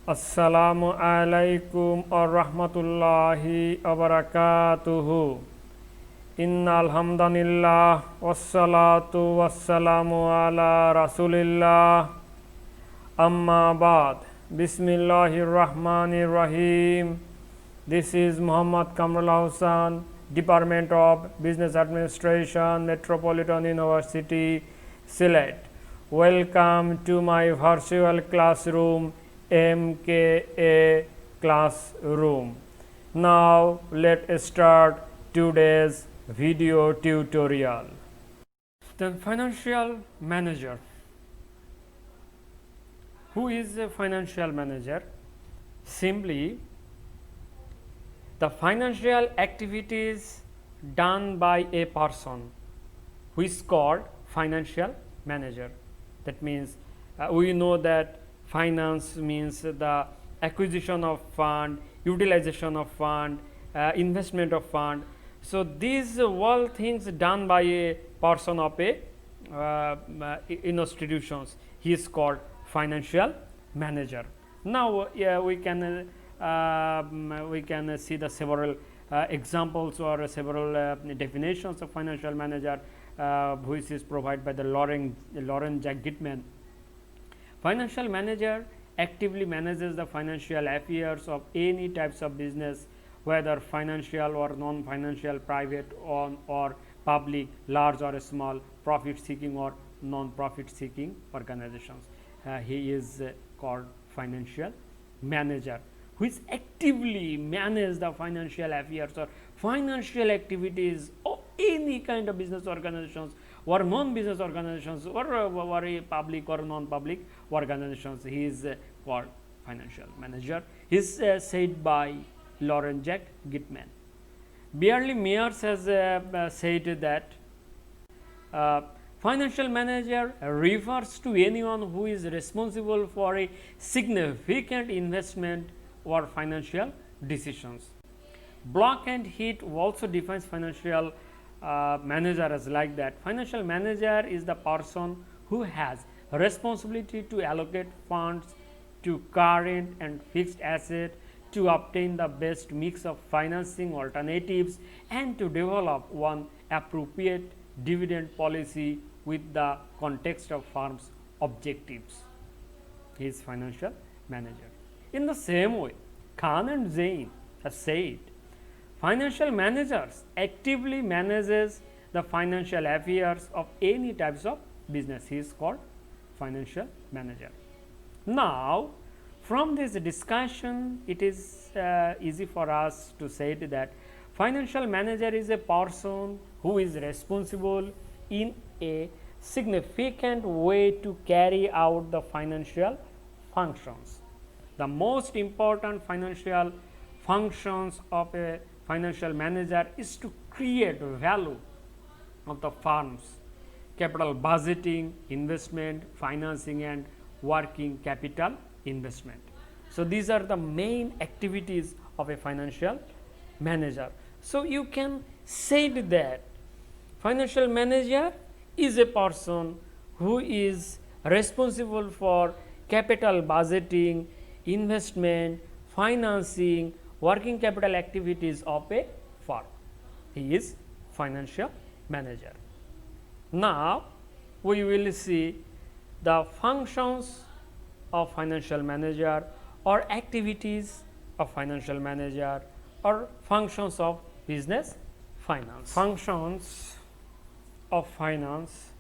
Assalamualikum Rahamullahe Obarakatuhu. Innal hamdanillah wassalatu wassalamu ala rasulillah. Amma ba'd. Bismillahirrahmanirrahim. This is Muhammad Kamrul Hussain, Department of Business Administration, Metropolitan University, Sylhet. Welcome to my virtual classroom, MKA Classroom. Now let's start today's video tutorial. The financial manager. Who is a financial manager? Simply, the financial activities done by a person who is called financial manager. That means we know that finance means the acquisition of fund, utilization of fund, investment of fund. So these all things done by a person of a institutions. He is called financial manager. Now we can see the several examples or several definitions of financial manager, which is provided by the Lauren Jack Gitman. Financial manager actively manages the financial affairs of any types of business, whether financial or non-financial, private or public, large or small, profit-seeking or non-profit-seeking organizations. He is called financial manager, which actively manage the financial affairs or financial activities of any kind of business organizations or non-business organizations or public or non-public organizations. He is called financial manager. He is said by Lauren Jack Gitman. Barely Myers has said that financial manager refers to anyone who is responsible for a significant investment or financial decisions. Block and Heat also defines financial manager as like that. Financial manager is the person who has responsibility to allocate funds to current and fixed asset, to obtain the best mix of financing alternatives, and to develop one appropriate dividend policy with the context of firm's objectives. He is financial manager. In the same way, Khan and Zain have said, financial managers actively manages the financial affairs of any types of business. He is called financial manager. Now, from this discussion, it is easy for us to say that financial manager is a person who is responsible in a significant way to carry out the financial functions. The most important financial functions of a financial manager is to create value of the firm's capital budgeting, investment, financing and working capital investment. So these are the main activities of a financial manager. So you can say that financial manager is a person who is responsible for capital budgeting, investment, financing, working capital activities of a firm. He is financial manager. Now we will see the functions of financial manager or activities of financial manager or functions of business finance. Functions of finance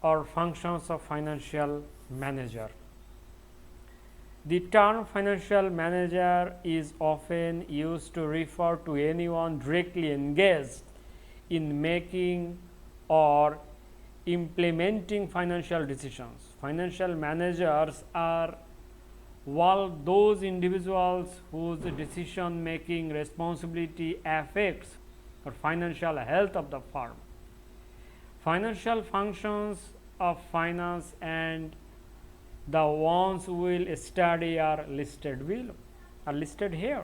or functions of financial manager. The term financial manager is often used to refer to anyone directly engaged in making or implementing financial decisions. Financial managers are all those individuals whose decision making responsibility affects the financial health of the firm. Financial functions of finance and the ones we will study are listed here.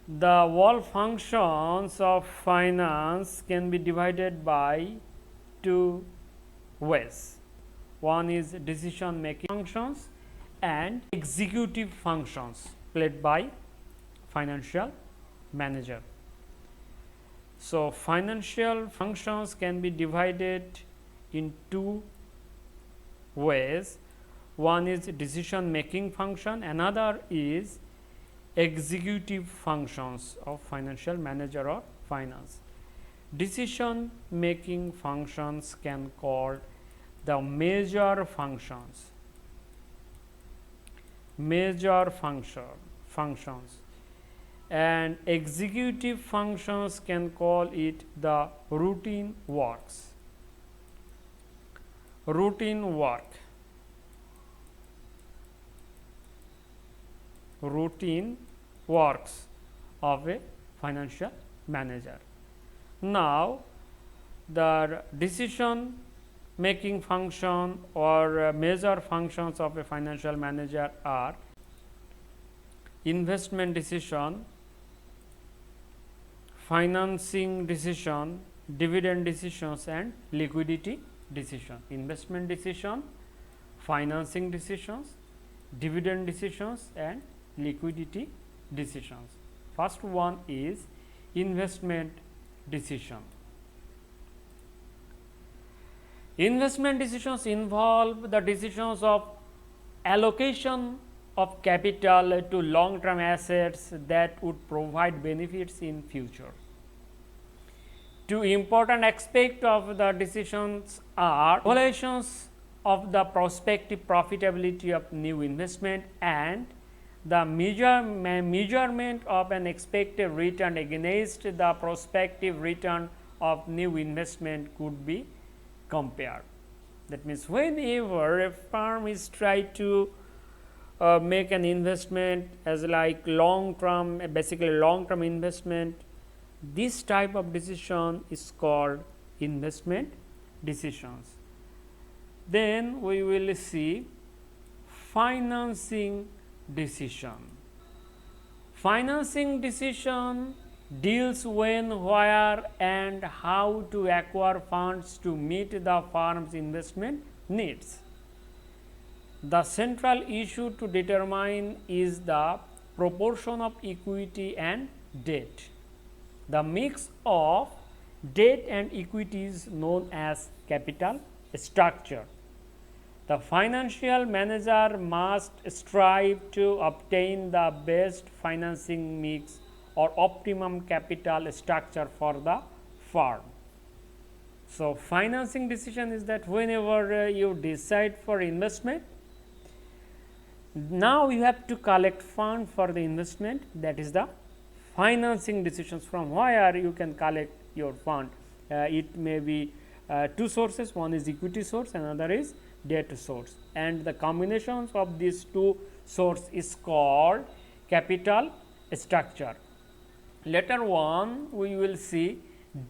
The all functions of finance can be divided by two ways. One is decision making functions and executive functions played by financial manager. So, financial functions can be divided in two ways. One is decision making function, another is executive functions of financial manager or finance. Decision making functions can called the major functions, and executive functions can call it the routine works. Routine works of a financial manager. Now, the decision making function or major functions of a financial manager are investment decision, financing decision, dividend decisions and liquidity decision. Investment decision, financing decisions, dividend decisions and liquidity decisions. First one is investment decision. Investment decisions involve the decisions of allocation of capital to long term assets that would provide benefits in future. Two important aspects of the decisions are evaluations of the prospective profitability of new investment and the measurement of an expected return against the prospective return of new investment could be compared. That means, whenever a firm is trying to make an investment as like long term, basically long term investment, this type of decision is called investment decisions. Then we will see financing decision. Financing decision deals when, where and how to acquire funds to meet the firm's investment needs. The central issue to determine is the proportion of equity and debt. The mix of debt and equity is known as capital structure. The financial manager must strive to obtain the best financing mix or optimum capital structure for the firm. So, financing decision is that whenever you decide for investment, now you have to collect fund for the investment, that is the financing decisions. From where you can collect your fund. It may be two sources, one is equity source, another is debt source, and the combinations of these two sources is called capital structure. Later on we will see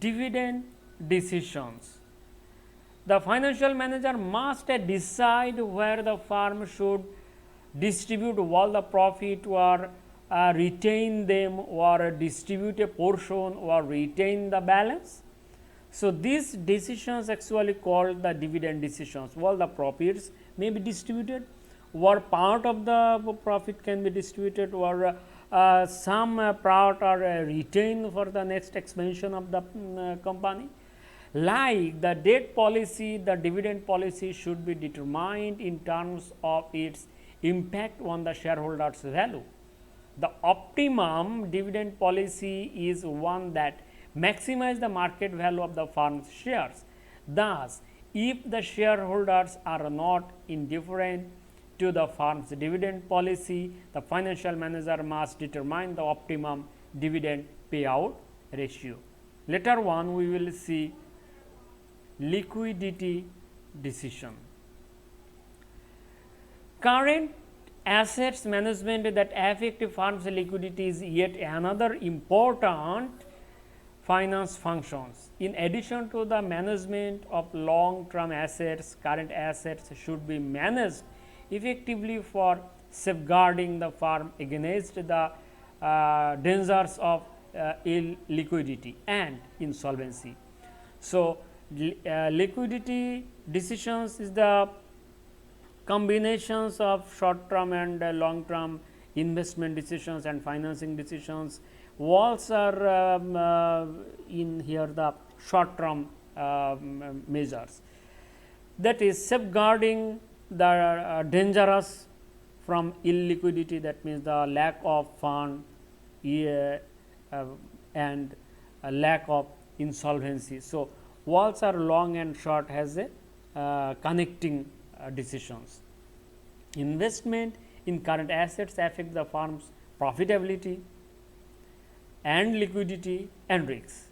dividend decisions. The financial manager must decide where the firm should distribute all the profit or retain them or distribute a portion or retain the balance. So, these decisions actually called the dividend decisions. All the profits may be distributed or part of the profit can be distributed or some part are retained for the next expansion of the company. Like the debt policy, the dividend policy should be determined in terms of its impact on the shareholders' value. The optimum dividend policy is one that maximizes the market value of the firm's shares. Thus, if the shareholders are not indifferent to the firm's dividend policy, the financial manager must determine the optimum dividend payout ratio. Later on, we will see liquidity decision. Current assets management that affect a firm's liquidity is yet another important finance functions. In addition to the management of long term assets, current assets should be managed effectively for safeguarding the firm against the dangers of illiquidity and insolvency. So, liquidity decisions is the combinations of short term and long term investment decisions and financing decisions. Walls are in here the short term measures, that is safeguarding the dangerous from illiquidity, that means the lack of fund and a lack of insolvency. So, walls are long and short has a connecting decisions. Investment in current assets affect the firm's profitability and liquidity and risks.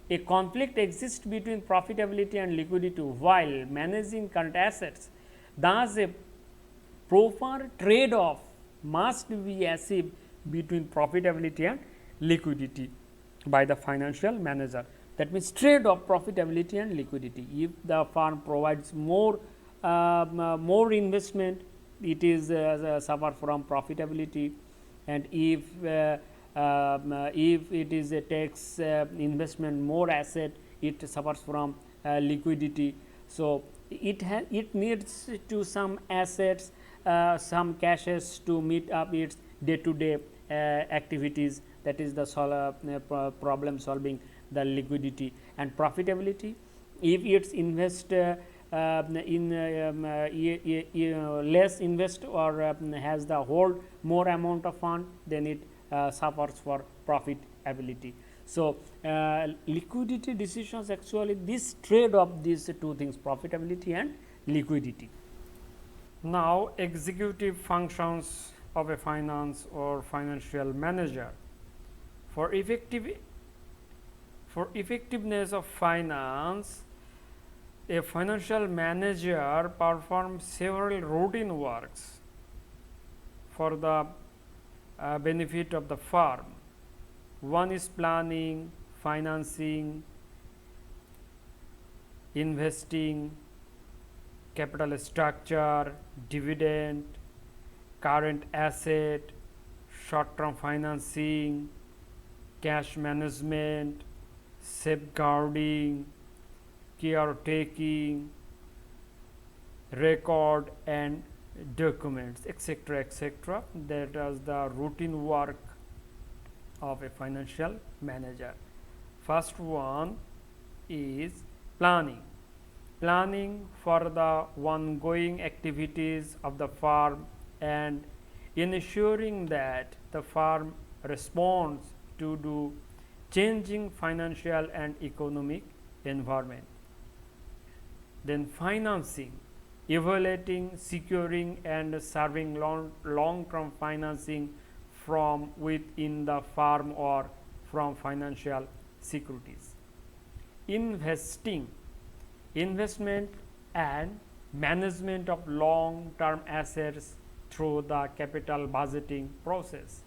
A conflict exists between profitability and liquidity while managing current assets. Thus, a proper trade-off must be achieved between profitability and liquidity by the financial manager. That means trade-off profitability and liquidity. If the firm provides more investment, it is suffer from profitability, and if it is a takes investment more asset, it suffers from liquidity. So, it needs to some assets, some cashes to meet up its day to day activities, that is the problem solving, the liquidity and profitability. If it's invest in less invest or has the hold more amount of fund, then it suffers for profitability. So, liquidity decisions, actually this trade of these two things, profitability and liquidity. Now, executive functions of a finance or financial manager. For effectiveness of finance, a financial manager performs several routine works for the benefit of the firm. One is planning, financing, investing, capital structure, dividend, current asset, short term financing, cash management, safeguarding, caretaking, record and documents, etc., etc. That is the routine work of a financial manager. First one is planning. Planning for the ongoing activities of the firm and ensuring that the firm responds to the changing financial and economic environment. Then financing, evaluating, securing and serving long-term financing from within the firm or from financial securities. Investing, investment and management of long-term assets through the capital budgeting process.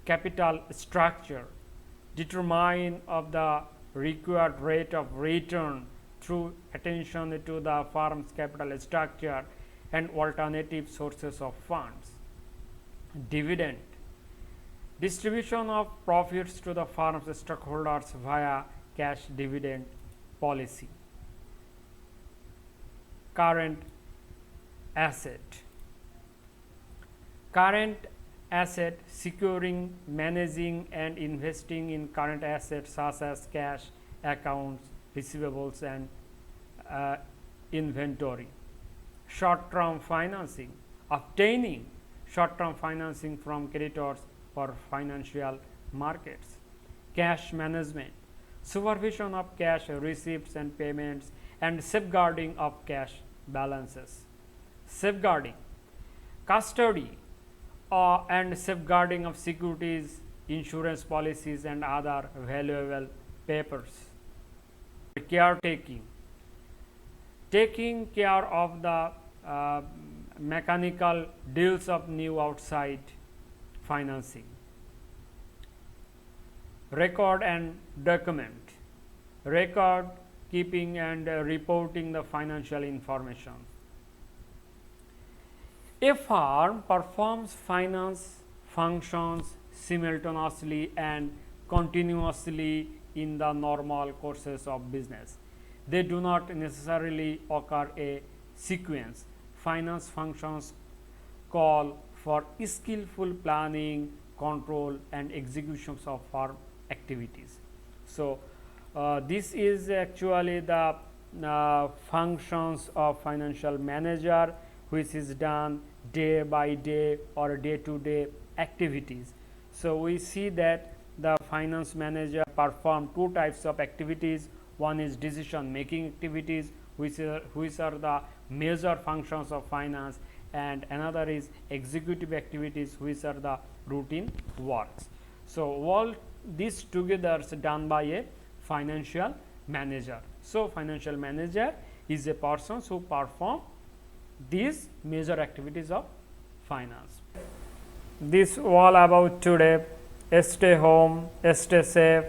Capital structure, determine of the required rate of return through attention to the firm's capital structure and alternative sources of funds. Dividend, distribution of profits to the firm's stockholders via cash dividend policy. Current asset, current asset, securing, managing and investing in current assets such as cash, accounts, receivables and inventory. Short term financing, obtaining short term financing from creditors or financial markets. Cash management, supervision of cash receipts and payments and safeguarding of cash balances. Safeguarding, custody and safeguarding of securities, insurance policies and other valuable papers. Caretaking, taking care of the mechanical deals of new outside financing. Record and document, record keeping and reporting the financial information. A firm performs finance functions simultaneously and continuously in the normal courses of business. They do not necessarily occur a sequence. finance functions call for skillful planning, control and executions of firm activities. So, this is actually the functions of financial manager, which is done day by day or day to day activities. So, we see that the finance manager perform two types of activities. One is decision making activities, which are the major functions of finance, and another is executive activities, which are the routine works. So, all this together is done by a financial manager. So, financial manager is a person who perform these major activities of finance. This all about today. Stay home, stay safe,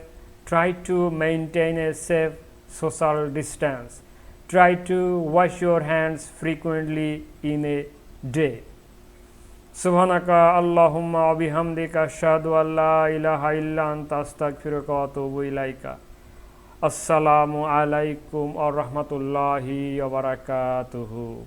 try to maintain a safe social distance, try to wash your hands frequently in a day. Subhanaka Allahumma wa bihamdika ashhadu an la ilaha illa anta astaghfiruka wa atubu ilaika. Assalamualaikum wa rahmatullahi wa barakatuhu.